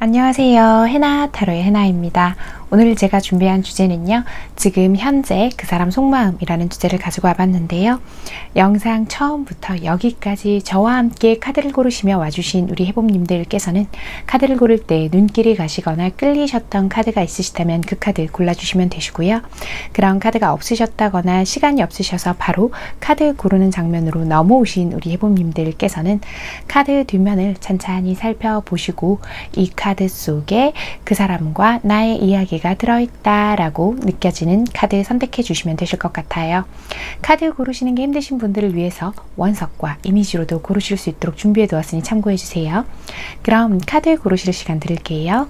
안녕하세요. 해나 타로의 해나입니다. 오늘 제가 준비한 주제는요. 지금 현재 그 사람 속마음이라는 주제를 가지고 와봤는데요. 영상 처음부터 여기까지 저와 함께 카드를 고르시며 와주신 우리 해봄님들께서는 카드를 고를 때 눈길이 가시거나 끌리셨던 카드가 있으시다면 그 카드 골라주시면 되시고요. 그런 카드가 없으셨다거나 시간이 없으셔서 바로 카드 고르는 장면으로 넘어오신 우리 해봄님들께서는 카드 뒷면을 찬찬히 살펴보시고 이 카드 속에 그 사람과 나의 이야기가 들어있다 라고 느껴지는 카드 선택해 주시면 되실 것 같아요. 카드 고르시는 게 힘드신 분들을 위해서 원석과 이미지로도 고르실 수 있도록 준비해 두었으니 참고해 주세요. 그럼 카드 고르실 시간 드릴게요.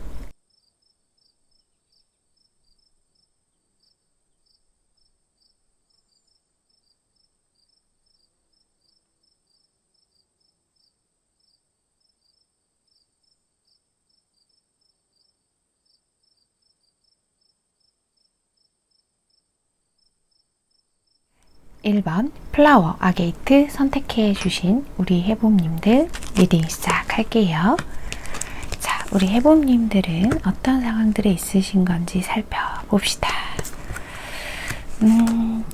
(1번) 플라워 아게이트 선택해 주신 우리 해봄님들 리딩 시작할게요. 자, 우리 해봄님들은 어떤 상황들에 있으신 건지 살펴봅시다.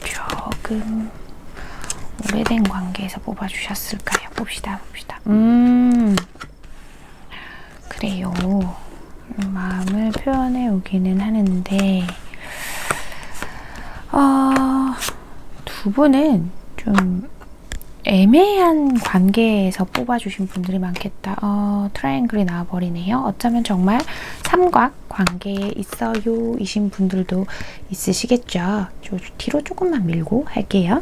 조금 오래된 관계에서 뽑아주셨을까요? 봅시다. 그래요. 마음을 표현해 오기는 하는데 두 분은 좀 애매한 관계에서 뽑아주신 분들이 많겠다. 트라이앵글이 나와버리네요. 어쩌면 정말 삼각 관계에 있어요 이신 분들도 있으시겠죠. 뒤로 조금만 밀고 할게요.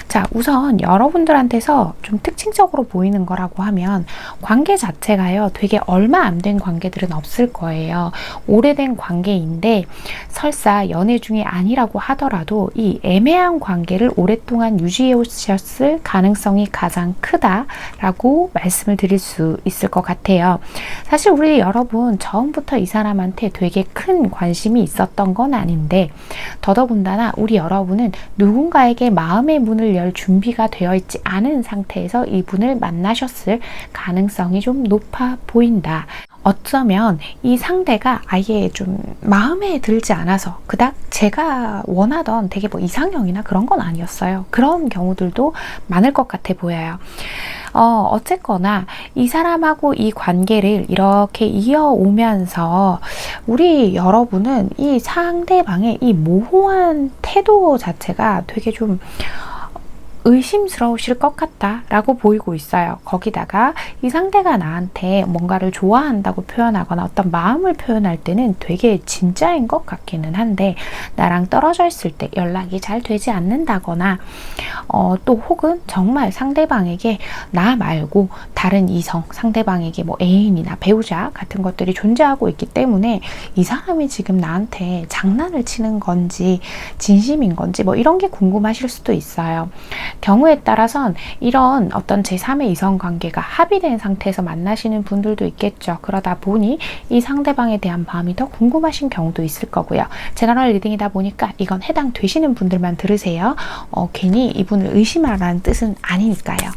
자, 우선 여러분들한테서 좀 특징적으로 보이는 거라고 하면 관계 자체가요, 되게 얼마 안 된 관계들은 없을 거예요. 오래된 관계인데 설사 연애 중이 아니라고 하더라도 이 애매한 관계를 오랫동안 유지해 오셨을 가능성이 가장 크다라고 말씀을 드릴 수 있을 것 같아요. 사실 우리 여러분 처음부터 이 사람한테 되게 큰 관심이 있었던 건 아닌데 더더군다나 우리 여러분은 누군가에게 마음의 문을 열 준비가 되어 있지 않은 상태에서 이분을 만나셨을 가능성이 좀 높아 보인다. 어쩌면 이 상대가 아예 좀 마음에 들지 않아서 그닥 제가 원하던 되게 뭐 이상형이나 그런 건 아니었어요. 그런 경우들도 많을 것 같아 보여요. 어쨌거나 이 사람하고 이 관계를 이렇게 이어오면서 우리 여러분은 이 상대방의 이 모호한 태도 자체가 되게 좀 의심스러우실 것 같다라고 보이고 있어요. 거기다가 이 상대가 나한테 뭔가를 좋아한다고 표현하거나 어떤 마음을 표현할 때는 되게 진짜인 것 같기는 한데 나랑 떨어져 있을 때 연락이 잘 되지 않는다거나 또 혹은 정말 상대방에게 나 말고 다른 이성, 상대방에게 뭐 애인이나 배우자 같은 것들이 존재하고 있기 때문에 이 사람이 지금 나한테 장난을 치는 건지 진심인 건지 뭐 이런 게 궁금하실 수도 있어요. 경우에 따라선 이런 어떤 제3의 이성관계가 합의된 상태에서 만나시는 분들도 있겠죠. 그러다 보니 이 상대방에 대한 마음이 더 궁금하신 경우도 있을 거고요. 제너럴 리딩이다 보니까 이건 해당되시는 분들만 들으세요. 괜히 이분을 의심하라는 뜻은 아니니까요.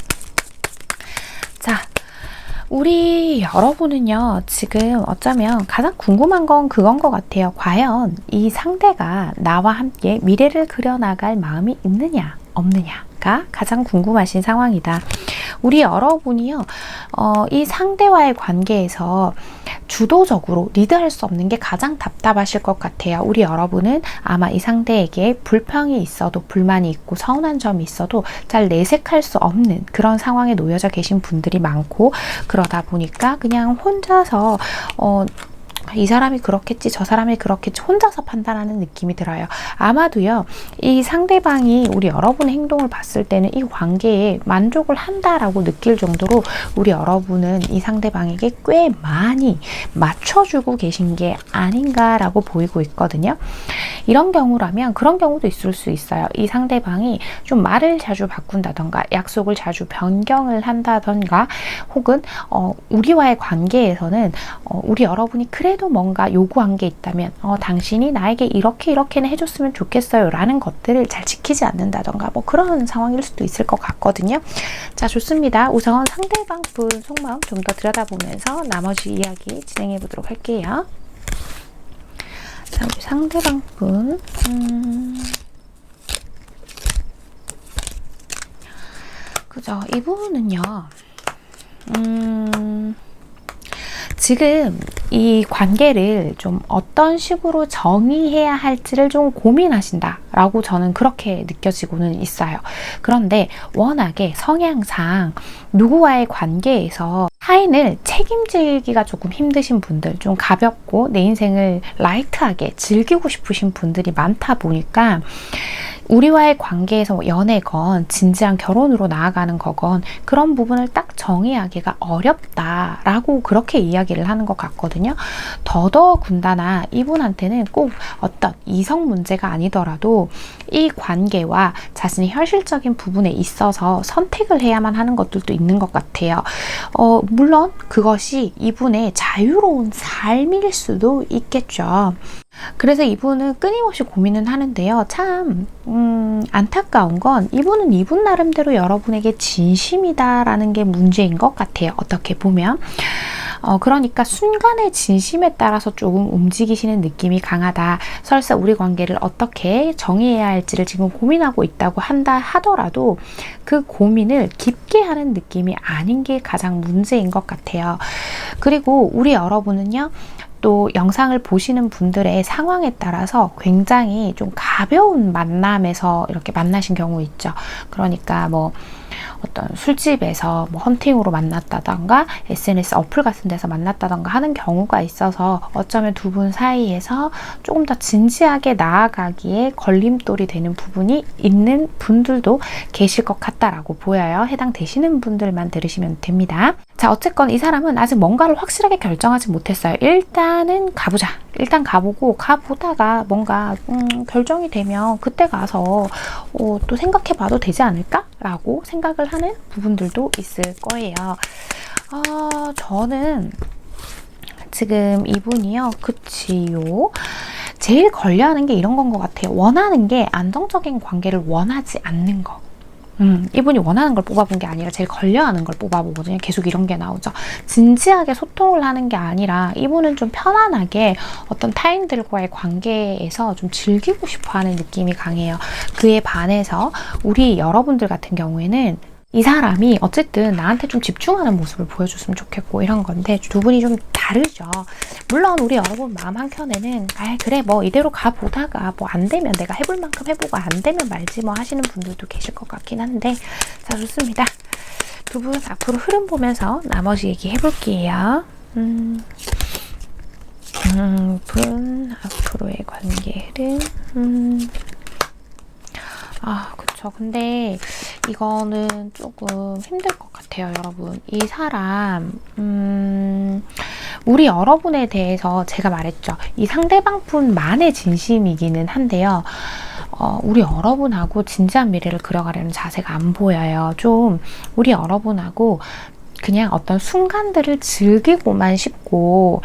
자, 우리 여러분은요, 지금 어쩌면 가장 궁금한 건 그건 것 같아요. 과연 이 상대가 나와 함께 미래를 그려나갈 마음이 있느냐 없느냐가 가장 궁금하신 상황이다. 우리 여러분이요, 이 상대와의 관계에서 주도적으로 리드할 수 없는 게 가장 답답하실 것 같아요. 우리 여러분은 아마 이 상대에게 불평이 있어도, 불만이 있고 서운한 점이 있어도 잘 내색할 수 없는 그런 상황에 놓여져 계신 분들이 많고, 그러다 보니까 그냥 혼자서 이 사람이 그렇겠지, 저 사람이 그렇겠지, 혼자서 판단하는 느낌이 들어요. 아마도요, 이 상대방이 우리 여러분의 행동을 봤을 때는 이 관계에 만족을 한다라고 느낄 정도로 우리 여러분은 이 상대방에게 꽤 많이 맞춰주고 계신 게 아닌가라고 보이고 있거든요. 이런 경우라면 그런 경우도 있을 수 있어요. 이 상대방이 좀 말을 자주 바꾼다던가, 약속을 자주 변경을 한다던가, 혹은 우리와의 관계에서는 우리 여러분이 그래도 뭔가 요구한 게 있다면 당신이 나에게 이렇게는 해줬으면 좋겠어요 라는 것들을 잘 지키지 않는다던가, 뭐 그런 상황일 수도 있을 것 같거든요. 자, 좋습니다. 우선 상대방 분 속마음 좀 더 들여다보면서 나머지 이야기 진행해 보도록 할게요. 자, 우리 상대방 분 그죠? 이분은요, 지금 이 관계를 좀 어떤 식으로 정의해야 할지를 좀 고민하신다라고 저는 그렇게 느껴지고는 있어요. 그런데 워낙에 성향상 누구와의 관계에서 타인을 책임지기가 조금 힘드신 분들, 좀 가볍고 내 인생을 라이트하게 즐기고 싶으신 분들이 많다 보니까 우리와의 관계에서 연애건 진지한 결혼으로 나아가는 거건 그런 부분을 딱 정의하기가 어렵다라고 그렇게 이야기를 하는 것 같거든요. 더더군다나 이분한테는 꼭 어떤 이성 문제가 아니더라도 이 관계와 자신의 현실적인 부분에 있어서 선택을 해야만 하는 것들도 있는 것 같아요. 물론 그것이 이분의 자유로운 삶일 수도 있겠죠. 그래서 이분은 끊임없이 고민은 하는데요. 참 안타까운 건 이분은 이분 나름대로 여러분에게 진심이다라는 게 문제인 것 같아요. 어떻게 보면. 그러니까 순간의 진심에 따라서 조금 움직이시는 느낌이 강하다. 설사 우리 관계를 어떻게 정의해야 할지를 지금 고민하고 있다고 한다 하더라도 그 고민을 깊게 하는 느낌이 아닌 게 가장 문제인 것 같아요. 그리고 우리 여러분은요, 또 영상을 보시는 분들의 상황에 따라서 굉장히 좀 가벼운 만남에서 이렇게 만나신 경우 있죠. 그러니까 뭐 어떤 술집에서 뭐 헌팅으로 만났다던가 SNS 어플 같은 데서 만났다던가 하는 경우가 있어서 어쩌면 두 분 사이에서 조금 더 진지하게 나아가기에 걸림돌이 되는 부분이 있는 분들도 계실 것 같다라고 보여요. 해당되시는 분들만 들으시면 됩니다. 자, 어쨌건 이 사람은 아직 뭔가를 확실하게 결정하지 못했어요. 일단은 가보자. 일단 가보다가 뭔가 결정이 되면 그때 가서 또 생각해봐도 되지 않을까? 라고 생각을 하는 부분들도 있을 거예요. 저는 지금 이분이요, 그치요, 제일 걸려하는 게 이런 건 것 같아요. 원하는 게 안정적인 관계를 원하지 않는 거. 이분이 원하는 걸 뽑아본 게 아니라 제일 걸려하는 걸 뽑아보거든요. 계속 이런 게 나오죠. 진지하게 소통을 하는 게 아니라 이분은 좀 편안하게 어떤 타인들과의 관계에서 좀 즐기고 싶어하는 느낌이 강해요. 그에 반해서 우리 여러분들 같은 경우에는 이 사람이 어쨌든 나한테 좀 집중하는 모습을 보여줬으면 좋겠고 이런 건데 두 분이 좀 다르죠. 물론 우리 여러분 마음 한켠에는 그래 뭐 이대로 가보다가 뭐 안 되면 내가 해볼 만큼 해보고 안 되면 말지 뭐 하시는 분들도 계실 것 같긴 한데, 자, 좋습니다. 두 분 앞으로 흐름 보면서 나머지 얘기 해볼게요. 분 앞으로의 관계 흐름. 그쵸. 근데 이거는 조금 힘들 것 같아요, 여러분. 이 사람, 우리 여러분에 대해서 제가 말했죠. 이 상대방 분만의 진심이기는 한데요. 우리 여러분하고 진지한 미래를 그려가려는 자세가 안 보여요. 좀 우리 여러분하고 그냥 어떤 순간들을 즐기고만 싶고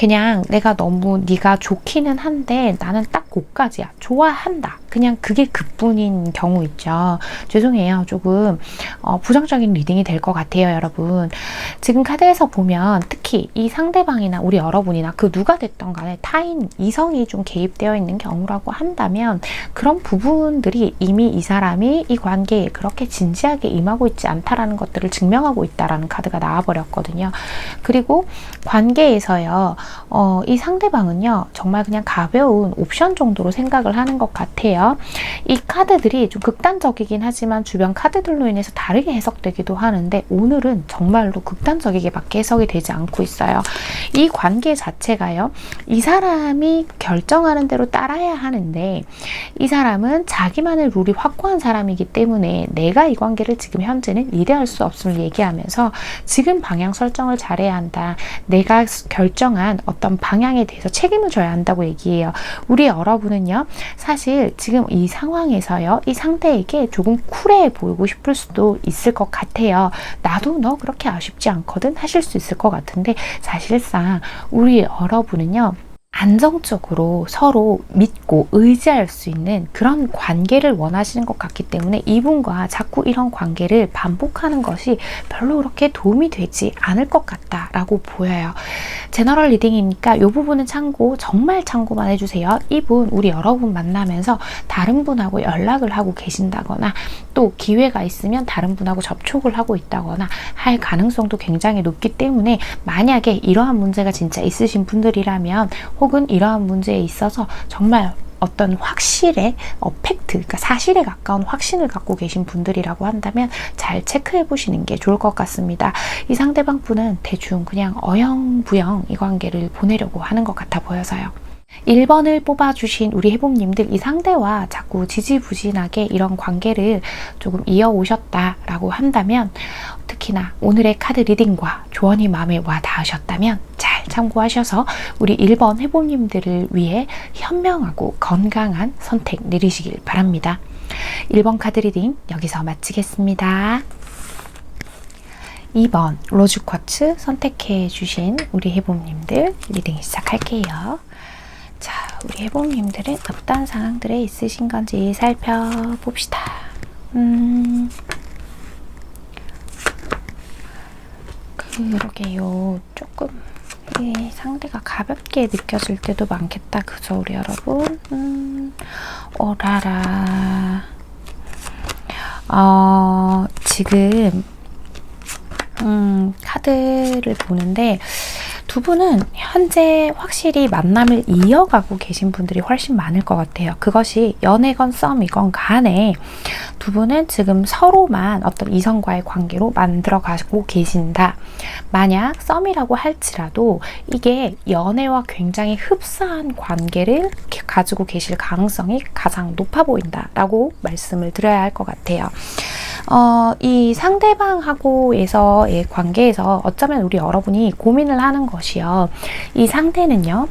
그냥 내가 너무 네가 좋기는 한데 나는 딱 고까지야. 좋아한다. 그냥 그게 그뿐인 경우 있죠. 죄송해요. 조금 부정적인 리딩이 될 것 같아요, 여러분. 지금 카드에서 보면 특히 이 상대방이나 우리 여러분이나 그 누가 됐던 간에 타인, 이성이 좀 개입되어 있는 경우라고 한다면 그런 부분들이 이미 이 사람이 이 관계에 그렇게 진지하게 임하고 있지 않다라는 것들을 증명하고 있다라는 카드가 나와버렸거든요. 그리고 관계에서요, 이 상대방은요, 정말 그냥 가벼운 옵션 정도로 생각을 하는 것 같아요. 이 카드들이 좀 극단적이긴 하지만 주변 카드들로 인해서 다르게 해석되기도 하는데 오늘은 정말로 극단적이게밖에 해석이 되지 않고 있어요. 이 관계 자체가요, 이 사람이 결정하는 대로 따라야 하는데 이 사람은 자기만의 룰이 확고한 사람이기 때문에 내가 이 관계를 지금 현재는 리드할 수 없음을 얘기하면서 지금 방향 설정을 잘해야 한다. 내가 결정한 어떤 방향에 대해서 책임을 져야 한다고 얘기해요. 우리 여러분은요, 사실 지금 이 상황에서요, 이 상대에게 조금 쿨해 보이고 싶을 수도 있을 것 같아요. 나도 너 그렇게 아쉽지 않거든 하실 수 있을 것 같은데 사실상 우리 여러분은요, 안정적으로 서로 믿고 의지할 수 있는 그런 관계를 원하시는 것 같기 때문에 이분과 자꾸 이런 관계를 반복하는 것이 별로 그렇게 도움이 되지 않을 것 같다라고 보여요. 제너럴 리딩이니까 이 부분은 참고, 정말 참고만 해주세요. 이분, 우리 여러분 만나면서 다른 분하고 연락을 하고 계신다거나 또 기회가 있으면 다른 분하고 접촉을 하고 있다거나 할 가능성도 굉장히 높기 때문에 만약에 이러한 문제가 진짜 있으신 분들이라면 혹은 이러한 문제에 있어서 정말 어떤 확실의 팩트, 그러니까 사실에 가까운 확신을 갖고 계신 분들이라고 한다면 잘 체크해 보시는 게 좋을 것 같습니다. 이 상대방 분은 대충 그냥 어영부영 이 관계를 보내려고 하는 것 같아 보여서요. 1번을 뽑아주신 우리 해봄님들, 이 상대와 자꾸 지지부진하게 이런 관계를 조금 이어오셨다라고 한다면 특히나 오늘의 카드 리딩과 조언이 마음에 와 닿으셨다면 잘 참고하셔서 우리 1번 해봄님들을 위해 현명하고 건강한 선택 내리시길 바랍니다. 1번 카드 리딩 여기서 마치겠습니다. 2번 로즈 쿼츠 선택해 주신 우리 해봄님들 리딩 시작할게요. 자, 우리 해봄님들은 어떤 상황들에 있으신 건지 살펴봅시다. 그러게요. 조금 이 상대가 가볍게 느껴질 때도 많겠다. 그죠, 우리 여러분? 오라라. 지금 카드를 보는데 두 분은 현재 확실히 만남을 이어가고 계신 분들이 훨씬 많을 것 같아요. 그것이 연애건 썸이건 간에 두 분은 지금 서로만 어떤 이성과의 관계로 만들어가고 계신다. 만약 썸이라고 할지라도 이게 연애와 굉장히 흡사한 관계를 가지고 계실 가능성이 가장 높아 보인다라고 말씀을 드려야 할 것 같아요. 이 상대방하고에서의 관계에서 어쩌면 우리 여러분이 고민을 하는 것이요. 이 상대는요,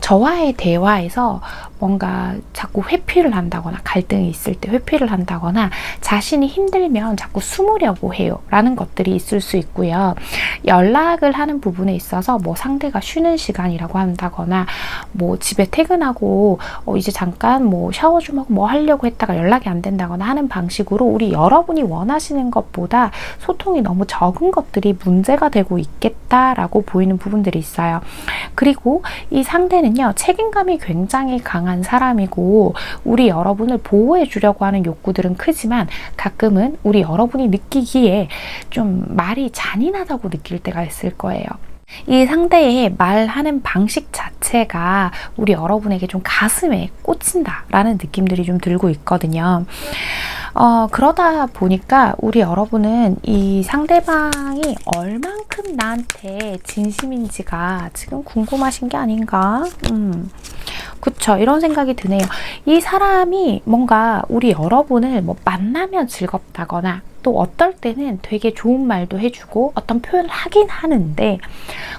저와의 대화에서 뭔가 자꾸 회피를 한다거나 갈등이 있을 때 회피를 한다거나 자신이 힘들면 자꾸 숨으려고 해요 라는 것들이 있을 수 있고요. 연락을 하는 부분에 있어서 뭐 상대가 쉬는 시간이라고 한다거나 뭐 집에 퇴근하고 이제 잠깐 뭐 샤워 좀 하고 뭐 하려고 했다가 연락이 안 된다거나 하는 방식으로 우리 여러분이 원하시는 것보다 소통이 너무 적은 것들이 문제가 되고 있겠다라고 보이는 부분들이 있어요. 그리고 이 상대는요, 책임감이 굉장히 강한 사람이고 우리 여러분을 보호해 주려고 하는 욕구들은 크지만 가끔은 우리 여러분이 느끼기에 좀 말이 잔인하다고 느낄 때가 있을 거예요. 이 상대의 말하는 방식 자체가 우리 여러분에게 좀 가슴에 꽂힌다라는 느낌들이 좀 들고 있거든요. 그러다 보니까 우리 여러분은 이 상대방이 얼만큼 나한테 진심인지가 지금 궁금하신 게 아닌가? 그쵸, 이런 생각이 드네요. 이 사람이 뭔가 우리 여러분을 뭐 만나면 즐겁다거나 또 어떨 때는 되게 좋은 말도 해주고 어떤 표현을 하긴 하는데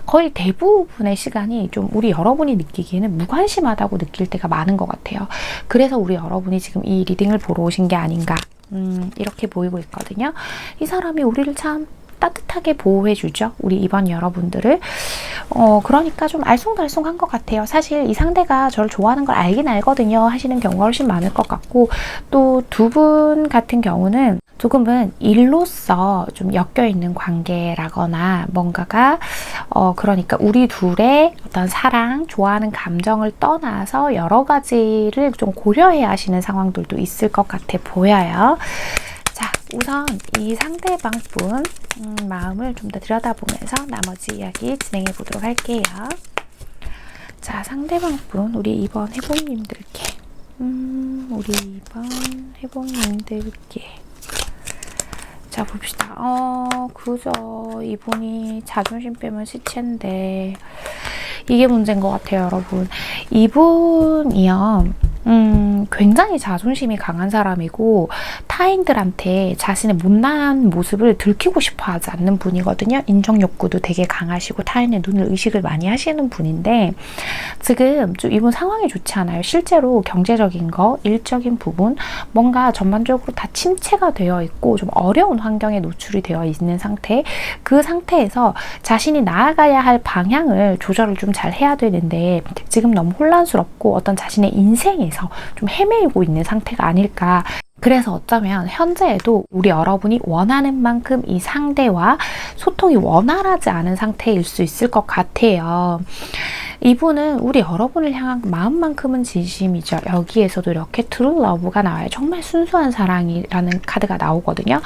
거의 대부분의 시간이 좀 우리 여러분이 느끼기에는 무관심하다고 느낄 때가 많은 것 같아요. 그래서 우리 여러분이 지금 이 리딩을 보러 오신 게 아닌가, 이렇게 보이고 있거든요. 이 사람이 우리를 참 따뜻하게 보호해주죠. 우리 이번 여러분들을. 그러니까 좀 알쏭달쏭한 것 같아요. 사실 이 상대가 저를 좋아하는 걸 알긴 알거든요 하시는 경우가 훨씬 많을 것 같고, 또 두 분 같은 경우는 조금은 일로서 좀 엮여있는 관계라거나 뭔가가 그러니까 우리 둘의 어떤 사랑, 좋아하는 감정을 떠나서 여러 가지를 좀 고려해야 하시는 상황들도 있을 것 같아 보여요. 자, 우선 이 상대방 분 마음을 좀 더 들여다보면서 나머지 이야기 진행해 보도록 할게요. 자, 상대방 분, 우리 2번 해봉님들께 우리 2번 해봉님들께 자, 봅시다. 그죠. 이분이 자존심 빼면 시체인데 이게 문제인 것 같아요, 여러분. 이분이요. 굉장히 자존심이 강한 사람이고 타인들한테 자신의 못난 모습을 들키고 싶어 하지 않는 분이거든요. 인정 욕구도 되게 강하시고 타인의 눈을 의식을 많이 하시는 분인데, 지금 좀 이분 상황이 좋지 않아요. 실제로 경제적인 거, 일적인 부분, 뭔가 전반적으로 다 침체가 되어 있고 좀 어려운 환경에 노출이 되어 있는 상태, 그 상태에서 자신이 나아가야 할 방향을 조절을 좀 잘 해야 되는데 지금 너무 혼란스럽고 어떤 자신의 인생에서 좀 헤매이고 있는 상태가 아닐까. 그래서 어쩌면 현재에도 우리 여러분이 원하는 만큼 이 상대와 소통이 원활하지 않은 상태일 수 있을 것 같아요. 이분은 우리 여러분을 향한 마음만큼은 진심이죠. 여기에서도 이렇게 트루 러브가 나와요. 정말 순수한 사랑이라는 카드가 나오거든요.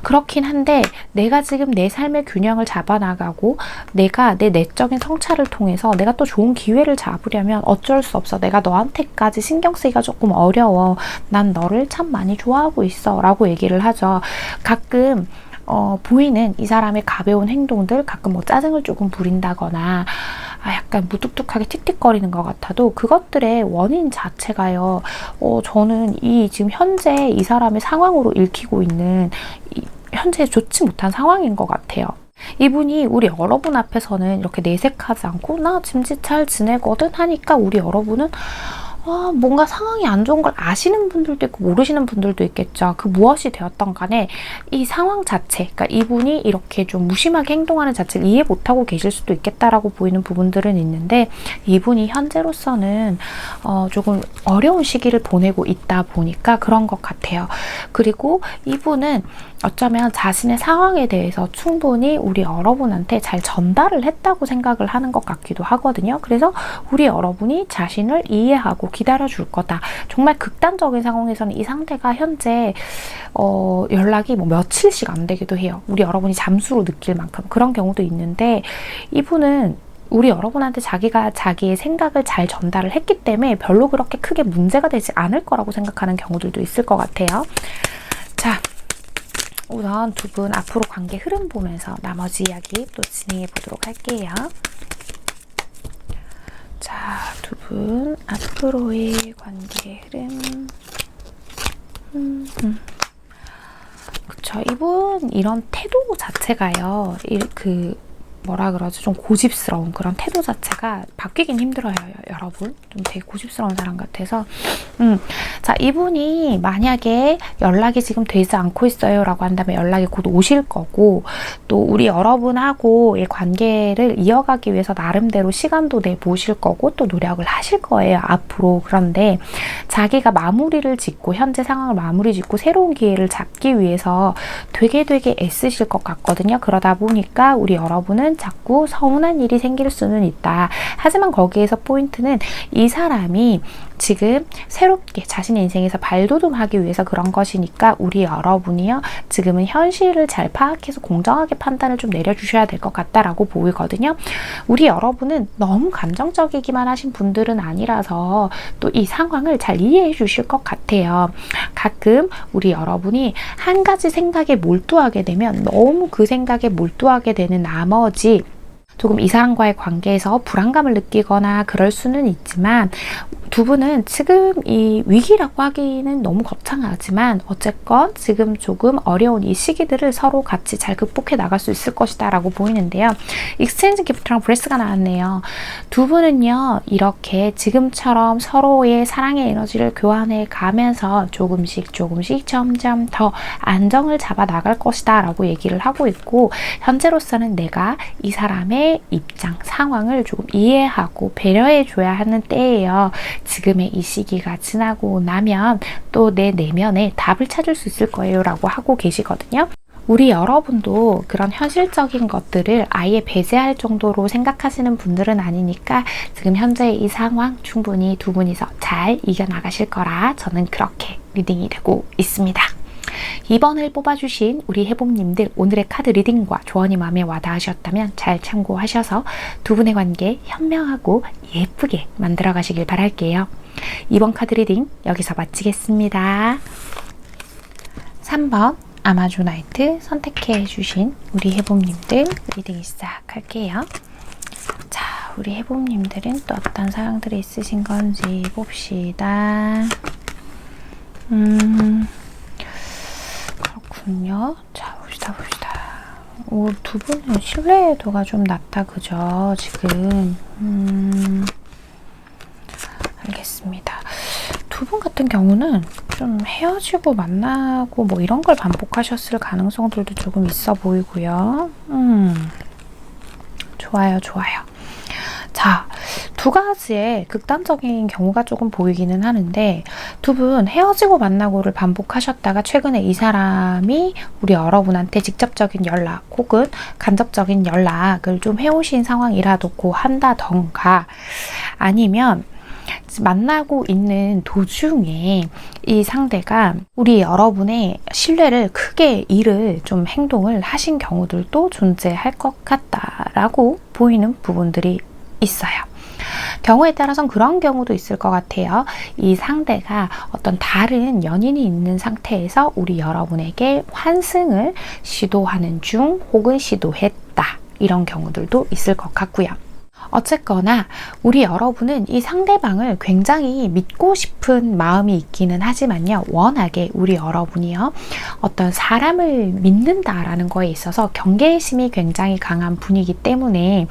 그렇긴 한데 내가 지금 내 삶의 균형을 잡아나가고 내가 내 내적인 성찰을 통해서 내가 또 좋은 기회를 잡으려면 어쩔 수 없어. 내가 너한테까지 신경 쓰기가 조금 어려워. 난 너를 참 많이 좋아하고 있어 라고 얘기를 하죠. 가끔 보이는 이 사람의 가벼운 행동들, 가끔 뭐 짜증을 조금 부린다거나 약간 무뚝뚝하게 틱틱거리는 것 같아도 그것들의 원인 자체가요, 저는 이 지금 현재 이 사람의 상황으로 읽히고 있는 현재 좋지 못한 상황인 것 같아요. 이분이 우리 여러분 앞에서는 이렇게 내색하지 않고 나 지금 잘 지내거든 하니까 우리 여러분은 뭔가 상황이 안 좋은 걸 아시는 분들도 있고 모르시는 분들도 있겠죠. 그 무엇이 되었던 간에 이 상황 자체, 그러니까 이분이 이렇게 좀 무심하게 행동하는 자체를 이해 못하고 계실 수도 있겠다라고 보이는 부분들은 있는데, 이분이 현재로서는 조금 어려운 시기를 보내고 있다 보니까 그런 것 같아요. 그리고 이분은 어쩌면 자신의 상황에 대해서 충분히 우리 여러분한테 잘 전달을 했다고 생각을 하는 것 같기도 하거든요. 그래서 우리 여러분이 자신을 이해하고 기다려줄 거다. 정말 극단적인 상황에서는 이 상대가 현재 연락이 뭐 며칠씩 안 되기도 해요. 우리 여러분이 잠수로 느낄 만큼 그런 경우도 있는데, 이분은 우리 여러분한테 자기가 자기의 생각을 잘 전달을 했기 때문에 별로 그렇게 크게 문제가 되지 않을 거라고 생각하는 경우들도 있을 것 같아요. 자, 우선 두 분 앞으로 관계 흐름 보면서 나머지 이야기 또 진행해 보도록 할게요. 자, 두 분 앞으로의 관계 흐름. 그쵸. 이분 이런 태도 자체가요, 뭐라 그러죠? 좀 고집스러운 그런 태도 자체가 바뀌긴 힘들어요, 여러분. 좀 되게 고집스러운 사람 같아서. 자, 이분이 만약에 연락이 지금 되지 않고 있어요 라고 한다면 연락이 곧 오실 거고, 또 우리 여러분하고의 관계를 이어가기 위해서 나름대로 시간도 내보실 거고 또 노력을 하실 거예요, 앞으로. 그런데 자기가 마무리를 짓고 현재 상황을 마무리 짓고 새로운 기회를 잡기 위해서 되게 애쓰실 것 같거든요. 그러다 보니까 우리 여러분은 자꾸 서운한 일이 생길 수는 있다. 하지만 거기에서 포인트는 이 사람이 지금 새롭게 자신의 인생에서 발돋움하기 위해서 그런 것이니까 우리 여러분이요, 지금은 현실을 잘 파악해서 공정하게 판단을 좀 내려주셔야 될 것 같다라고 보이거든요. 우리 여러분은 너무 감정적이기만 하신 분들은 아니라서 또 이 상황을 잘 이해해 주실 것 같아요. 가끔 우리 여러분이 한 가지 생각에 몰두하게 되면 너무 그 생각에 몰두하게 되는 나머지 조금 이 사람과의 관계에서 불안감을 느끼거나 그럴 수는 있지만, 두 분은 지금 이 위기라고 하기는 너무 거창하지만 어쨌건 지금 조금 어려운 이 시기들을 서로 같이 잘 극복해 나갈 수 있을 것이다 라고 보이는데요. 익스체인지 기프트랑 브레스가 나왔네요. 두 분은요, 이렇게 지금처럼 서로의 사랑의 에너지를 교환해 가면서 조금씩 점점 더 안정을 잡아 나갈 것이다 라고 얘기를 하고 있고, 현재로서는 내가 이 사람의 입장, 상황을 조금 이해하고 배려해 줘야 하는 때예요. 지금의 이 시기가 지나고 나면 또 내 내면에 답을 찾을 수 있을 거예요 라고 하고 계시거든요. 우리 여러분도 그런 현실적인 것들을 아예 배제할 정도로 생각하시는 분들은 아니니까 지금 현재의 이 상황 충분히 두 분이서 잘 이겨나가실 거라 저는 그렇게 리딩이 되고 있습니다. 2번을 뽑아주신 우리 해봄님들, 오늘의 카드 리딩과 조언이 마음에 와닿으셨다면 잘 참고하셔서 두 분의 관계 현명하고 예쁘게 만들어 가시길 바랄게요. 2번 카드 리딩 여기서 마치겠습니다. 3번 아마존나이트 선택해 주신 우리 해봄님들 리딩 시작할게요. 자, 우리 해봄님들은 또 어떤 사항들이 있으신 건지 봅시다. 그렇군요. 자, 봅시다. 두 분은 신뢰도가 좀 낮다, 그죠? 지금. 알겠습니다. 두 분 같은 경우는 좀 헤어지고 만나고 뭐 이런 걸 반복하셨을 가능성들도 조금 있어 보이고요. 좋아요. 자, 두 가지의 극단적인 경우가 조금 보이기는 하는데, 두 분 헤어지고 만나고를 반복하셨다가 최근에 이 사람이 우리 여러분한테 직접적인 연락 혹은 간접적인 연락을 좀 해오신 상황이라도 한다던가, 아니면 만나고 있는 도중에 이 상대가 우리 여러분의 신뢰를 크게 잃을 좀 행동을 하신 경우들도 존재할 것 같다라고 보이는 부분들이 있어요. 경우에 따라서는 그런 경우도 있을 것 같아요. 이 상대가 어떤 다른 연인이 있는 상태에서 우리 여러분에게 환승을 시도하는 중 혹은 시도했다, 이런 경우들도 있을 것 같고요. 어쨌거나 우리 여러분은 이 상대방을 굉장히 믿고 싶은 마음이 있기는 하지만요, 워낙에 우리 여러분이요, 어떤 사람을 믿는다라는 거에 있어서 경계심이 굉장히 강한 분이기 때문에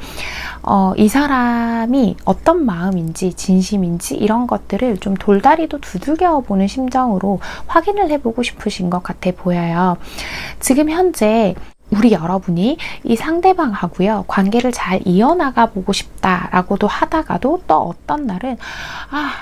이 사람이 어떤 마음인지 진심인지 이런 것들을 좀 돌다리도 두들겨 보는 심정으로 확인을 해보고 싶으신 것 같아 보여요. 지금 현재 우리 여러분이 이 상대방하고요, 관계를 잘 이어나가 보고 싶다라고도 하다가도 또 어떤 날은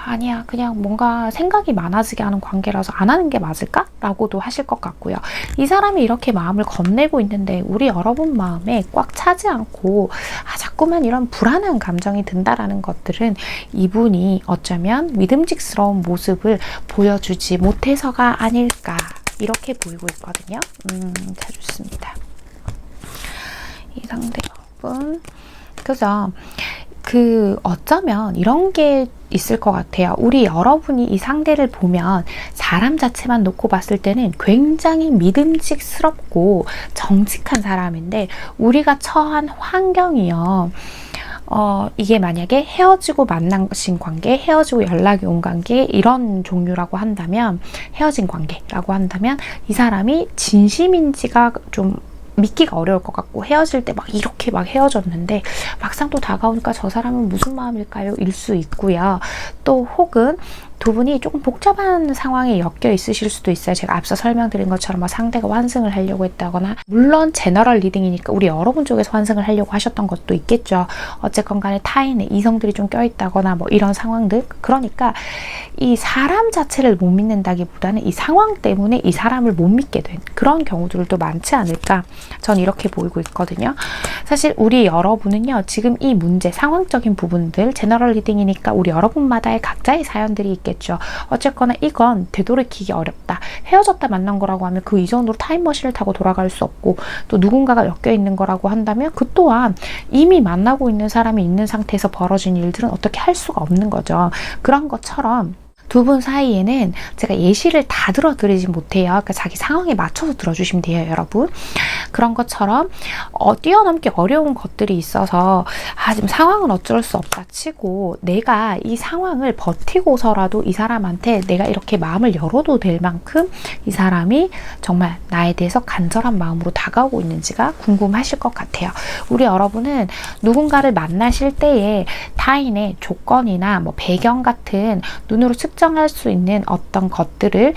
아니야, 그냥 뭔가 생각이 많아지게 하는 관계라서 안 하는 게 맞을까? 라고도 하실 것 같고요. 이 사람이 이렇게 마음을 건네고 있는데 우리 여러분 마음에 꽉 차지 않고 자꾸만 이런 불안한 감정이 든다라는 것들은 이분이 어쩌면 믿음직스러운 모습을 보여주지 못해서가 아닐까, 이렇게 보이고 있거든요. 자, 좋습니다. 이 상대분, 그죠? 어쩌면 이런 게 있을 것 같아요. 우리 여러분이 이 상대를 보면 사람 자체만 놓고 봤을 때는 굉장히 믿음직스럽고 정직한 사람인데, 우리가 처한 환경이요, 이게 만약에 헤어지고 만나신 관계, 헤어지고 연락이 온 관계, 이런 종류라고 한다면, 헤어진 관계라고 한다면 이 사람이 진심인지가 좀 믿기가 어려울 것 같고, 헤어질 때 이렇게 헤어졌는데 막상 또 다가오니까 저 사람은 무슨 마음일까요? 일 수 있고요. 또 혹은 두 분이 조금 복잡한 상황에 엮여 있으실 수도 있어요. 제가 앞서 설명드린 것처럼 상대가 환승을 하려고 했다거나, 물론 제너럴 리딩이니까 우리 여러분 쪽에서 환승을 하려고 하셨던 것도 있겠죠. 어쨌건 간에 타인의 이성들이 좀 껴있다거나 이런 상황들. 그러니까 이 사람 자체를 못 믿는다기보다는 이 상황 때문에 이 사람을 못 믿게 된 그런 경우들도 많지 않을까, 전 이렇게 보이고 있거든요. 사실 우리 여러분은요, 지금 이 문제, 상황적인 부분들, 제너럴 리딩이니까 우리 여러분마다의 각자의 사연들이 있겠죠. 어쨌거나 이건 되돌이키기 어렵다. 헤어졌다 만난 거라고 하면 그 이전으로 타임머신을 타고 돌아갈 수 없고, 또 누군가가 엮여 있는 거라고 한다면 그 또한 이미 만나고 있는 사람이 있는 상태에서 벌어진 일들은 어떻게 할 수가 없는 거죠. 그런 것처럼 두 분 사이에는 제가 예시를 다 들어드리지 못해요. 그러니까 자기 상황에 맞춰서 들어주시면 돼요, 여러분. 그런 것처럼 뛰어넘기 어려운 것들이 있어서 지금 상황은 어쩔 수 없다 치고 내가 이 상황을 버티고서라도 이 사람한테 내가 이렇게 마음을 열어도 될 만큼 이 사람이 정말 나에 대해서 간절한 마음으로 다가오고 있는지가 궁금하실 것 같아요. 우리 여러분은 누군가를 만나실 때에 타인의 조건이나 뭐 배경 같은 눈으로 측정할 수 있는 어떤 것들을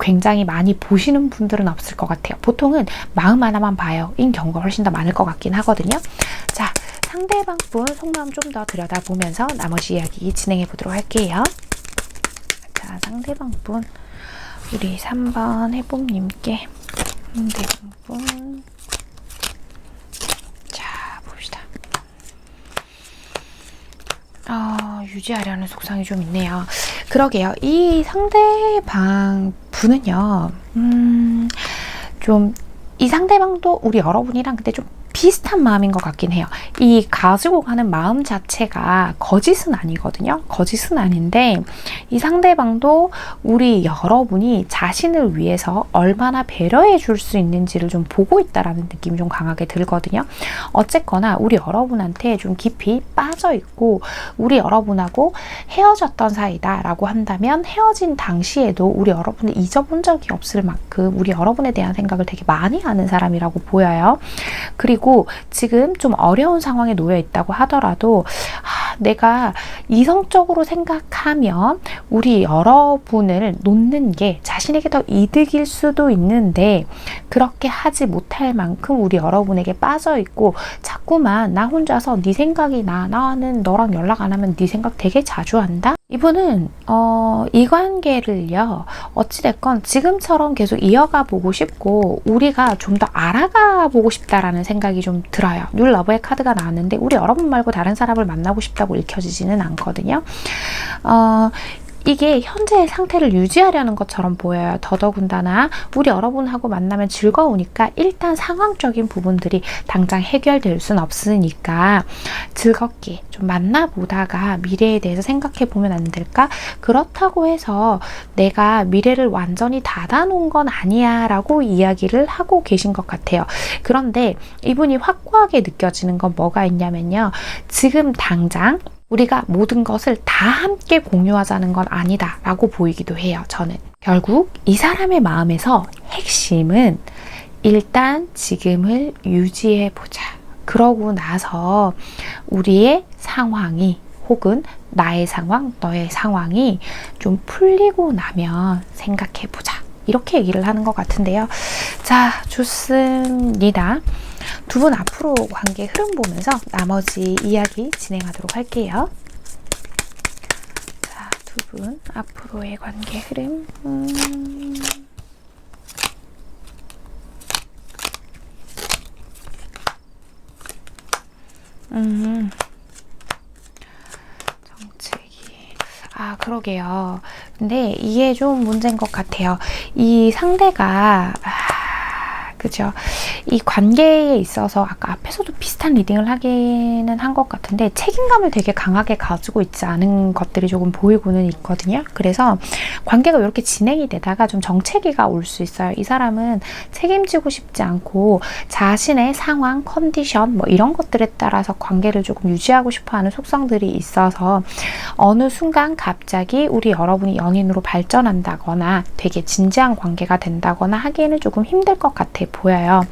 굉장히 많이 보시는 분들은 없을 것 같아요. 보통은 마음 하나만 봐요. 인 경우가 훨씬 더 많을 것 같긴 하거든요. 자, 상대방 분 속마음 좀 더 들여다보면서 나머지 이야기 진행해 보도록 할게요. 자, 상대방 분 우리 3번 해봄님께 상대방 분 자, 봅시다. 유지하려는 속상이 좀 있네요. 그러게요. 이 상대방 분은요, 좀, 이 상대방도 우리 여러분이랑 근데 좀 비슷한 마음인 것 같긴 해요. 이 가지고 가는 마음 자체가 거짓은 아니거든요. 거짓은 아닌데 이 상대방도 우리 여러분이 자신을 위해서 얼마나 배려해 줄 수 있는지를 좀 보고 있다라는 느낌이 좀 강하게 들거든요. 어쨌거나 우리 여러분한테 좀 깊이 빠져 있고 우리 여러분하고 헤어졌던 사이다라고 한다면 헤어진 당시에도 우리 여러분을 잊어본 적이 없을 만큼 우리 여러분에 대한 생각을 되게 많이 하는 사람이라고 보여요. 그리고 지금 좀 어려운 상황에 놓여 있다고 하더라도 내가 이성적으로 생각하면 우리 여러분을 놓는 게 자신에게 더 이득일 수도 있는데 그렇게 하지 못할 만큼 우리 여러분에게 빠져 있고 자꾸만 나 혼자서 네 생각이 나는 너랑 연락 안 하면 네 생각 되게 자주 한다? 이분은 이 관계를요 어찌됐건 지금처럼 계속 이어가 보고 싶고 우리가 좀 더 알아가 보고 싶다라는 생각이 좀 들어요. 뉴 러브의 카드가 나왔는데 우리 여러분 말고 다른 사람을 만나고 싶다고 읽혀지지는 않거든요. 이게 현재의 상태를 유지하려는 것처럼 보여요. 더더군다나 우리 여러분하고 만나면 즐거우니까 일단 상황적인 부분들이 당장 해결될 순 없으니까 즐겁게 좀 만나보다가 미래에 대해서 생각해 보면 안 될까? 그렇다고 해서 내가 미래를 완전히 닫아놓은 건 아니야 라고 이야기를 하고 계신 것 같아요. 그런데 이분이 확고하게 느껴지는 건 뭐가 있냐면요. 지금 당장 우리가 모든 것을 다 함께 공유하자는 건 아니다 라고 보이기도 해요. 저는 결국 이 사람의 마음에서 핵심은 일단 지금을 유지해 보자. 그러고 나서 우리의 상황이 혹은 나의 상황, 너의 상황이 좀 풀리고 나면 생각해 보자. 이렇게 얘기를 하는 것 같은데요. 자, 좋습니다. 두 분 앞으로 관계 흐름 보면서 나머지 이야기 진행하도록 할게요. 자, 두 분 앞으로의 관계 흐름. 정책이. 그러게요. 근데 이게 좀 문제인 것 같아요. 이 상대가 그죠? 이 관계에 있어서 아까 앞에서도 비슷한 리딩을 하기는 한 것 같은데 책임감을 되게 강하게 가지고 있지 않은 것들이 조금 보이고는 있거든요. 그래서 관계가 이렇게 진행이 되다가 좀 정체기가 올 수 있어요. 이 사람은 책임지고 싶지 않고 자신의 상황, 컨디션 뭐 이런 것들에 따라서 관계를 조금 유지하고 싶어하는 속성들이 있어서 어느 순간 갑자기 우리 여러분이 연인으로 발전한다거나 되게 진지한 관계가 된다거나 하기에는 조금 힘들 것 같아 보여요.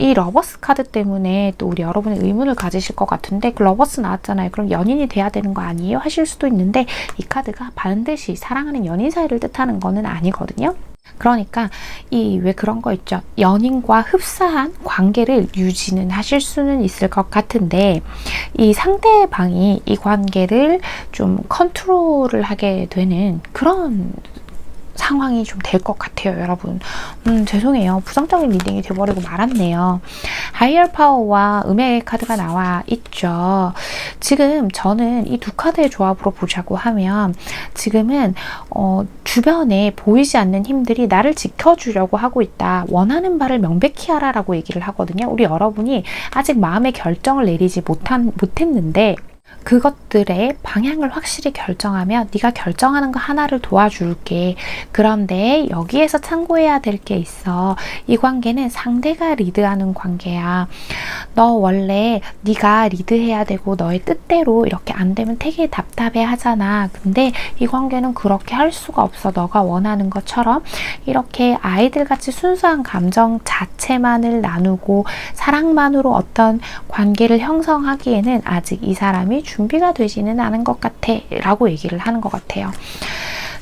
이 러버스 카드 때문에 또 우리 여러분의 의문을 가지실 것 같은데 그 러버스 나왔잖아요. 그럼 연인이 돼야 되는 거 아니에요? 하실 수도 있는데 이 카드가 반드시 사랑하는 연인 사이를 뜻하는 거는 아니거든요. 그러니까 왜 그런 거 있죠. 연인과 흡사한 관계를 유지는 하실 수는 있을 것 같은데 이 상대방이 이 관계를 좀 컨트롤을 하게 되는 그런 상황이 좀 될 것 같아요, 여러분. 죄송해요. 부정적인 리딩이 돼버리고 말았네요. 하이어 파워와 음의 카드가 나와 있죠. 지금 저는 이 두 카드의 조합으로 보자고 하면 지금은 주변에 보이지 않는 힘들이 나를 지켜주려고 하고 있다. 원하는 바를 명백히 하라라고 얘기를 하거든요. 우리 여러분이 아직 마음의 결정을 내리지 못했는데 그것들의 방향을 확실히 결정하면 네가 결정하는 거 하나를 도와줄게. 그런데 여기에서 참고해야 될 게 있어. 이 관계는 상대가 리드하는 관계야. 너 원래 네가 리드해야 되고 너의 뜻대로 이렇게 안 되면 되게 답답해 하잖아. 근데 이 관계는 그렇게 할 수가 없어. 너가 원하는 것처럼 이렇게 아이들같이 순수한 감정 자체만을 나누고 사랑만으로 어떤 관계를 형성하기에는 아직 이 사람이 준비가 되지는 않은 것 같아 라고 얘기를 하는 것 같아요.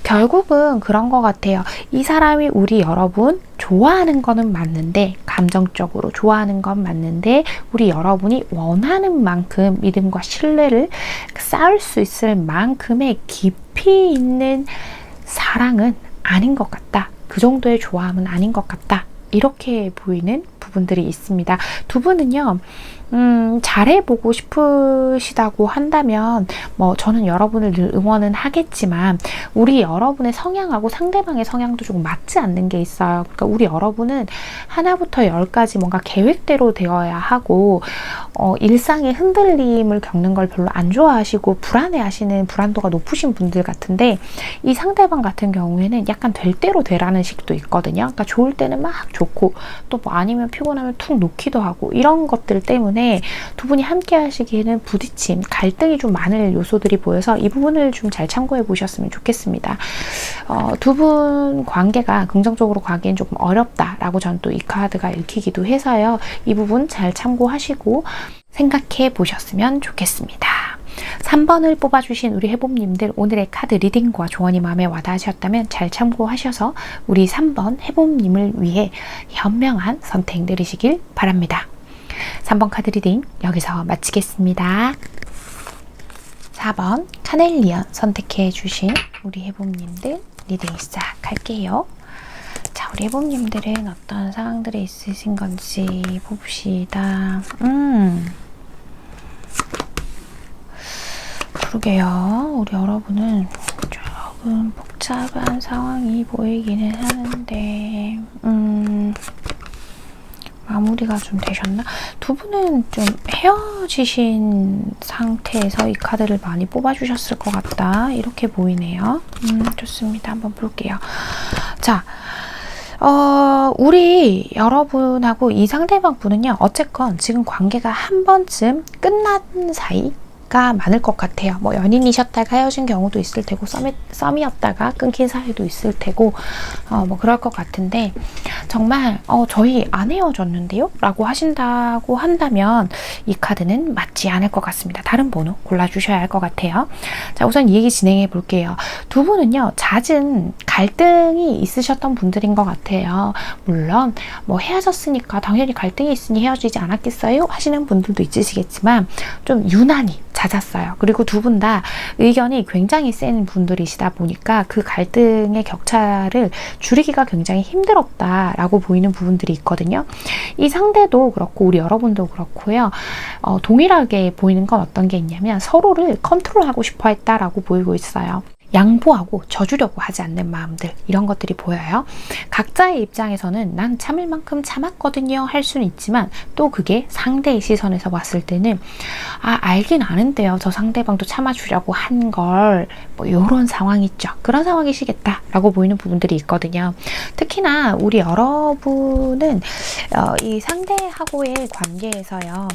결국은 그런 것 같아요. 이 사람이 우리 여러분 좋아하는 거는 맞는데, 감정적으로 좋아하는 건 맞는데 우리 여러분이 원하는 만큼 믿음과 신뢰를 쌓을 수 있을 만큼의 깊이 있는 사랑은 아닌 것 같다. 그 정도의 좋아함은 아닌 것 같다. 이렇게 보이는 부분들이 있습니다. 두 분은요, 잘해보고 싶으시다고 한다면 뭐 저는 여러분을 늘 응원은 하겠지만 우리 여러분의 성향하고 상대방의 성향도 조금 맞지 않는 게 있어요. 그러니까 우리 여러분은 하나부터 열까지 뭔가 계획대로 되어야 하고 일상의 흔들림을 겪는 걸 별로 안 좋아하시고 불안해하시는 불안도가 높으신 분들 같은데, 이 상대방 같은 경우에는 약간 될 대로 되라는 식도 있거든요. 그러니까 좋을 때는 막 좋고 또 뭐 아니면 피곤하면 툭 놓기도 하고, 이런 것들 때문에 두 분이 함께 하시기에는 부딪힘, 갈등이 좀 많을 요소들이 보여서 이 부분을 좀 잘 참고해 보셨으면 좋겠습니다. 두 분 관계가 긍정적으로 가기엔 조금 어렵다라고 전 또 이 카드가 읽히기도 해서요. 이 부분 잘 참고하시고 생각해 보셨으면 좋겠습니다. 3번을 뽑아주신 우리 해봄님들, 오늘의 카드 리딩과 조언이 마음에 와닿으셨다면 잘 참고하셔서 우리 3번 해봄님을 위해 현명한 선택 내리시길 바랍니다. 3번 카드 리딩 여기서 마치겠습니다. 4번 카넬리언 선택해 주신 우리 해봄님들 리딩 시작할게요. 자, 우리 해봄님들은 어떤 상황들이 있으신 건지 봅시다. 그러게요. 우리 여러분은 조금 복잡한 상황이 보이기는 하는데 마무리가 좀 되셨나? 두 분은 좀 헤어지신 상태에서 이 카드를 많이 뽑아주셨을 것 같다. 이렇게 보이네요. 좋습니다. 한번 볼게요. 자, 우리 여러분하고 이 상대방 분은요, 어쨌건 지금 관계가 한 번쯤 끝난 사이 가 많을 것 같아요. 뭐 연인이셨다가 헤어진 경우도 있을 테고 썸이었다가 끊긴 사이도 있을 테고 뭐 그럴 것 같은데, 정말 저희 안 헤어졌는데요? 라고 하신다고 한다면 이 카드는 맞지 않을 것 같습니다. 다른 번호 골라주셔야 할 것 같아요. 자, 우선 이 얘기 진행해 볼게요. 두 분은요, 잦은 갈등이 있으셨던 분들인 것 같아요. 물론 뭐 헤어졌으니까 당연히 갈등이 있으니 헤어지지 않았겠어요? 하시는 분들도 있으시겠지만 좀 유난히 잦았어요. 그리고 두 분 다 의견이 굉장히 센 분들이시다 보니까 그 갈등의 격차를 줄이기가 굉장히 힘들었다라고 보이는 부분들이 있거든요. 이 상대도 그렇고 우리 여러분도 그렇고요. 동일하게 보이는 건 어떤 게 있냐면 서로를 컨트롤하고 싶어 했다라고 보이고 있어요. 양보하고 져주려고 하지 않는 마음들, 이런 것들이 보여요. 각자의 입장에서는 난 참을 만큼 참았거든요 할 수는 있지만, 또 그게 상대의 시선에서 봤을 때는 알긴 아는데요, 저 상대방도 참아주려고 한 걸, 뭐 이런 상황이 있죠. 그런 상황이시겠다 라고 보이는 부분들이 있거든요. 특히나 우리 여러분은 이 상대하고의 관계에서요,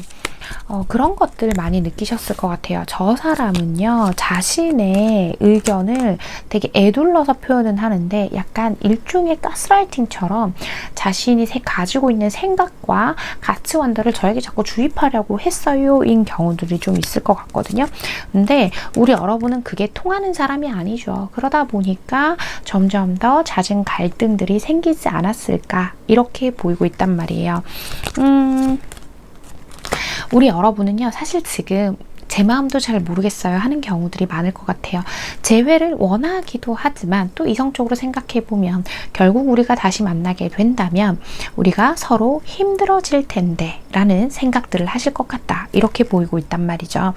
그런 것들을 많이 느끼셨을 것 같아요. 저 사람은요, 자신의 의견을 되게 애둘러서 표현은 하는데 약간 일종의 가스라이팅처럼 자신이 가지고 있는 생각과 가치관들을 저에게 자꾸 주입하려고 했어요 인 경우들이 좀 있을 것 같거든요. 근데 우리 여러분은 그게 통하는 사람이 아니죠. 그러다 보니까 점점 더 잦은 갈등들이 생기지 않았을까, 이렇게 보이고 있단 말이에요. 우리 여러분은요, 사실 지금 제 마음도 잘 모르겠어요 하는 경우들이 많을 것 같아요. 재회를 원하기도 하지만 또 이성적으로 생각해보면 결국 우리가 다시 만나게 된다면 우리가 서로 힘들어질 텐데 라는 생각들을 하실 것 같다, 이렇게 보이고 있단 말이죠.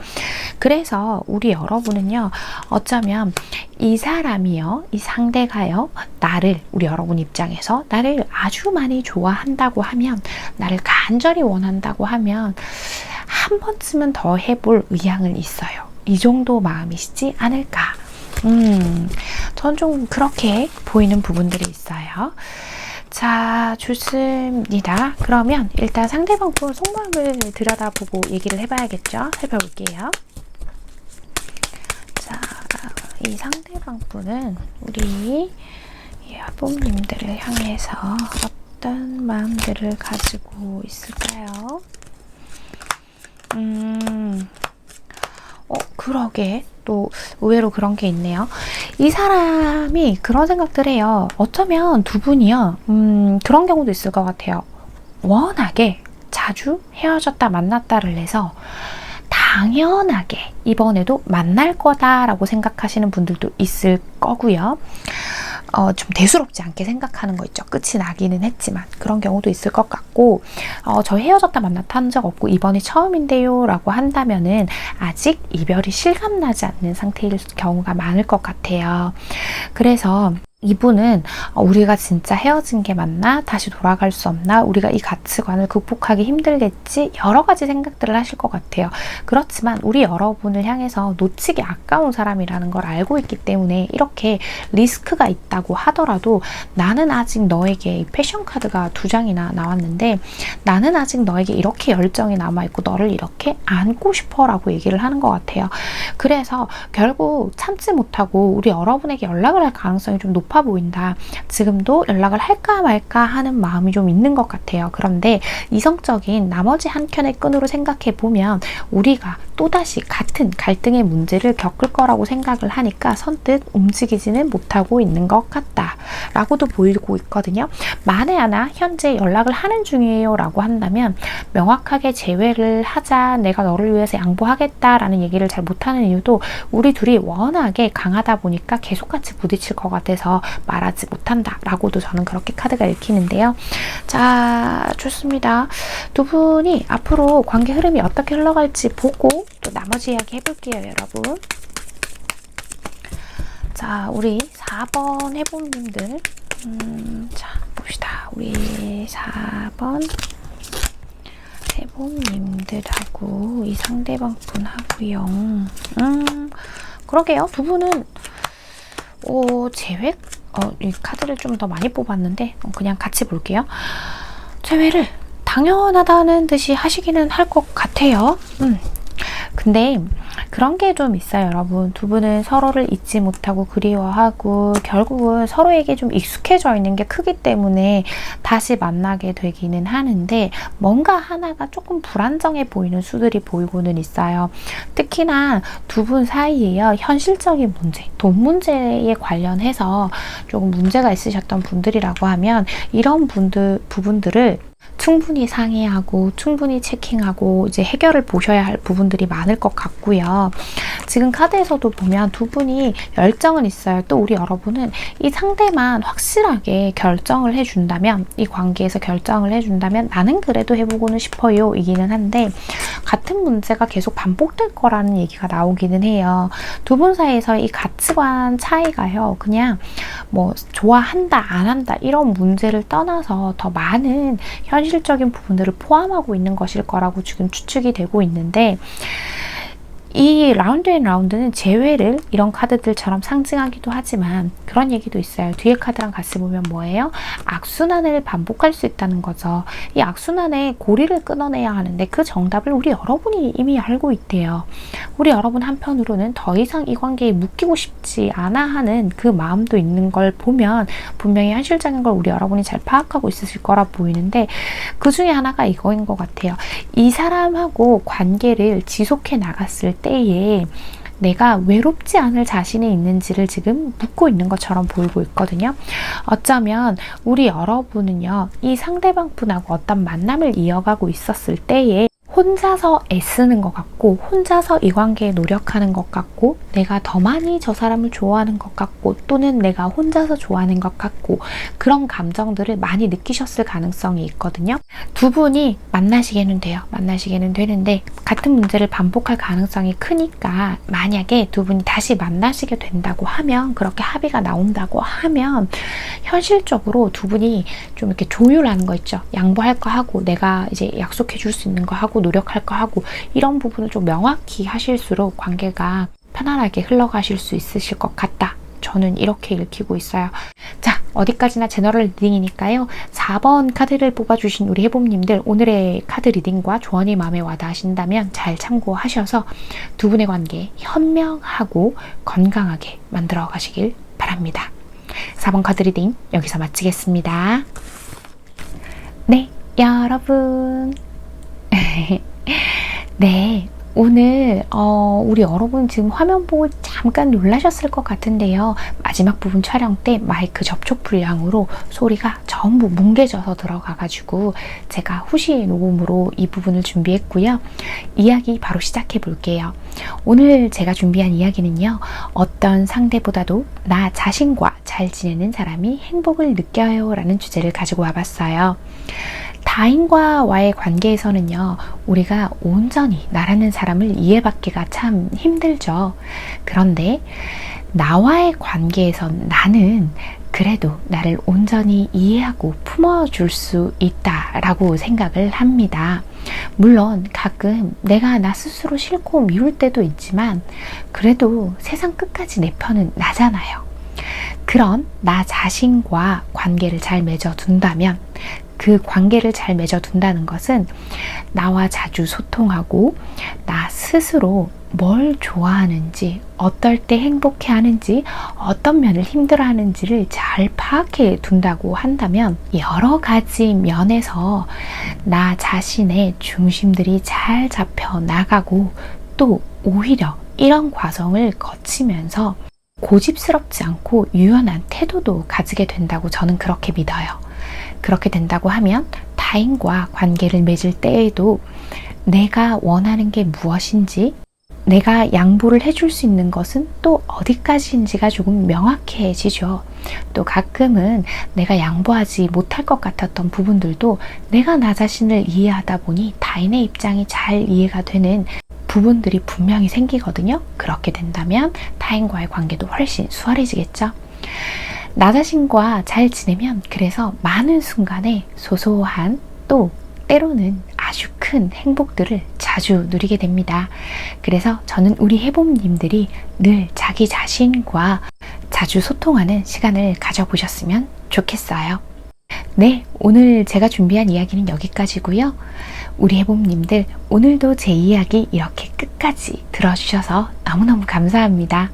그래서 우리 여러분은요, 어쩌면 이 사람이요, 이 상대가요, 나를, 우리 여러분 입장에서 나를 아주 많이 좋아한다고 하면, 나를 간절히 원한다고 하면 한 번쯤은 더 해볼 의향은 있어요. 이 정도 마음이시지 않을까. 전 좀 그렇게 보이는 부분들이 있어요. 자, 좋습니다. 그러면 일단 상대방 분 속마음을 들여다보고 얘기를 해봐야겠죠? 살펴볼게요. 자, 이 상대방 분은 우리 여보님들을 향해서 어떤 마음들을 가지고 있을까요? 그러게. 또 의외로 그런 게 있네요. 이 사람이 그런 생각들 해요. 어쩌면 두 분이요. 그런 경우도 있을 것 같아요. 워낙에 자주 헤어졌다 만났다를 해서 당연하게 이번에도 만날 거다라고 생각하시는 분들도 있을 거고요. 좀 대수롭지 않게 생각하는 거 있죠. 끝이 나기는 했지만 그런 경우도 있을 것 같고, 저 헤어졌다 만났다 한 적 없고 이번이 처음인데요 라고 한다면은 아직 이별이 실감나지 않는 상태일 경우가 많을 것 같아요. 그래서 이분은 우리가 진짜 헤어진 게 맞나? 다시 돌아갈 수 없나? 우리가 이 가치관을 극복하기 힘들겠지? 여러 가지 생각들을 하실 것 같아요. 그렇지만 우리 여러분을 향해서 놓치기 아까운 사람이라는 걸 알고 있기 때문에 이렇게 리스크가 있다고 하더라도 나는 아직 너에게 패션 카드가 2장이나 나왔는데 나는 아직 너에게 이렇게 열정이 남아있고 너를 이렇게 안고 싶어 라고 얘기를 하는 것 같아요. 그래서 결국 참지 못하고 우리 여러분에게 연락을 할 가능성이 좀 높아 보인다. 지금도 연락을 할까 말까 하는 마음이 좀 있는 것 같아요. 그런데 이성적인 나머지 한 켠의 끈으로 생각해 보면 우리가 또다시 같은 갈등의 문제를 겪을 거라고 생각을 하니까 선뜻 움직이지는 못하고 있는 것 같다 라고도 보이고 있거든요. 만에 하나 현재 연락을 하는 중이에요 라고 한다면 명확하게 재회를 하자, 내가 너를 위해서 양보하겠다 라는 얘기를 잘 못하는 이유도 우리 둘이 워낙에 강하다 보니까 계속 같이 부딪힐 것 같아서 말하지 못한다 라고도 저는 그렇게 카드가 읽히는데요. 자, 좋습니다. 두 분이 앞으로 관계 흐름이 어떻게 흘러갈지 보고 또 나머지 이야기 해볼게요, 여러분. 자, 우리 4번 해봄님들. 자, 봅시다. 우리 4번 해봄님들하고 이 상대방 분하고요. 그러게요. 두 분은 재회? 이 카드를 좀 더 많이 뽑았는데 그냥 같이 볼게요. 재회를 당연하다는 듯이 하시기는 할 것 같아요. 근데 그런 게 좀 있어요, 여러분. 두 분은 서로를 잊지 못하고 그리워하고 결국은 서로에게 좀 익숙해져 있는 게 크기 때문에 다시 만나게 되기는 하는데 뭔가 하나가 조금 불안정해 보이는 수들이 보이고는 있어요. 특히나 두 분 사이에요. 현실적인 문제, 돈 문제에 관련해서 조금 문제가 있으셨던 분들이라고 하면 이런 부분들을 충분히 상의하고 충분히 체킹하고 이제 해결을 보셔야 할 부분들이 많을 것 같고요. 지금 카드에서도 보면 두 분이 열정은 있어요. 또 우리 여러분은 이 상대만 확실하게 결정을 해준다면, 이 관계에서 결정을 해준다면 나는 그래도 해보고는 싶어요 이기는 한데 같은 문제가 계속 반복될 거라는 얘기가 나오기는 해요. 두 분 사이에서 이 가치관 차이가요. 그냥 뭐 좋아한다 안 한다 이런 문제를 떠나서 더 많은 현실적인 부분들을 포함하고 있는 것일 거라고 지금 추측이 되고 있는데, 이 라운드 앤 라운드는 재회를 이런 카드들처럼 상징하기도 하지만 그런 얘기도 있어요. 뒤에 카드랑 같이 보면 뭐예요? 악순환을 반복할 수 있다는 거죠. 이 악순환의 고리를 끊어내야 하는데 그 정답을 우리 여러분이 이미 알고 있대요. 우리 여러분 한편으로는 더 이상 이 관계에 묶이고 싶지 않아 하는 그 마음도 있는 걸 보면 분명히 현실적인 걸 우리 여러분이 잘 파악하고 있으실 거라 보이는데 그 중에 하나가 이거인 것 같아요. 이 사람하고 관계를 지속해 나갔을 때에 내가 외롭지 않을 자신이 있는지를 지금 묻고 있는 것처럼 보이고 있거든요. 어쩌면 우리 여러분은요, 이 상대방 분하고 어떤 만남을 이어가고 있었을 때에 혼자서 애쓰는 것 같고 혼자서 이 관계에 노력하는 것 같고 내가 더 많이 저 사람을 좋아하는 것 같고 또는 내가 혼자서 좋아하는 것 같고 그런 감정들을 많이 느끼셨을 가능성이 있거든요. 두 분이 만나시게는 돼요. 만나시게는 되는데 같은 문제를 반복할 가능성이 크니까 만약에 두 분이 다시 만나시게 된다고 하면, 그렇게 합의가 나온다고 하면 현실적으로 두 분이 좀 이렇게 조율하는 거 있죠. 양보할 거 하고 내가 이제 약속해 줄 수 있는 거 하고 노력할까 하고 이런 부분을 좀 명확히 하실수록 관계가 편안하게 흘러가실 수 있으실 것 같다. 저는 이렇게 읽히고 있어요. 자, 어디까지나 제너럴 리딩이니까요. 4번 카드를 뽑아주신 우리 해봄님들 오늘의 카드 리딩과 조언이 마음에 와닿으신다면 잘 참고하셔서 두 분의 관계 현명하고 건강하게 만들어 가시길 바랍니다. 4번 카드 리딩 여기서 마치겠습니다. 네, 여러분. 네. 오늘 우리 여러분 지금 화면 보고 잠깐 놀라셨을 것 같은데요. 마지막 부분 촬영 때 마이크 접촉 불량으로 소리가 전부 뭉개져서 들어가가지고 제가 후시 녹음으로 이 부분을 준비했고요. 이야기 바로 시작해 볼게요. 오늘 제가 준비한 이야기는요. 어떤 상대보다도 나 자신과 잘 지내는 사람이 행복을 느껴요 라는 주제를 가지고 와봤어요. 타인과의 관계에서는요, 우리가 온전히 나라는 사람을 이해받기가 참 힘들죠. 그런데 나와의 관계에선 나는 그래도 나를 온전히 이해하고 품어줄 수 있다라고 생각을 합니다. 물론 가끔 내가 나 스스로 싫고 미울 때도 있지만 그래도 세상 끝까지 내 편은 나잖아요. 그런 나 자신과 관계를 잘 맺어둔다면 그 관계를 잘 맺어둔다는 것은 나와 자주 소통하고 나 스스로 뭘 좋아하는지, 어떨 때 행복해하는지, 어떤 면을 힘들어하는지를 잘 파악해 둔다고 한다면 여러 가지 면에서 나 자신의 중심들이 잘 잡혀 나가고 또 오히려 이런 과정을 거치면서 고집스럽지 않고 유연한 태도도 가지게 된다고 저는 그렇게 믿어요. 그렇게 된다고 하면 타인과 관계를 맺을 때에도 내가 원하는 게 무엇인지, 내가 양보를 해줄 수 있는 것은 또 어디까지인지가 조금 명확해지죠. 또 가끔은 내가 양보하지 못할 것 같았던 부분들도 내가 나 자신을 이해하다 보니 타인의 입장이 잘 이해가 되는 부분들이 분명히 생기거든요. 그렇게 된다면 타인과의 관계도 훨씬 수월해지겠죠. 나 자신과 잘 지내면 그래서 많은 순간에 소소한 또 때로는 아주 큰 행복들을 자주 누리게 됩니다. 그래서 저는 우리 해봄님들이 늘 자기 자신과 자주 소통하는 시간을 가져보셨으면 좋겠어요. 네, 오늘 제가 준비한 이야기는 여기까지고요. 우리 해봄님들 오늘도 제 이야기 이렇게 끝까지 들어주셔서 너무너무 감사합니다.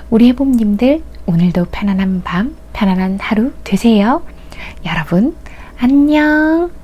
우리 해봄님들 오늘도 편안한 밤, 편안한 하루 되세요. 여러분, 안녕.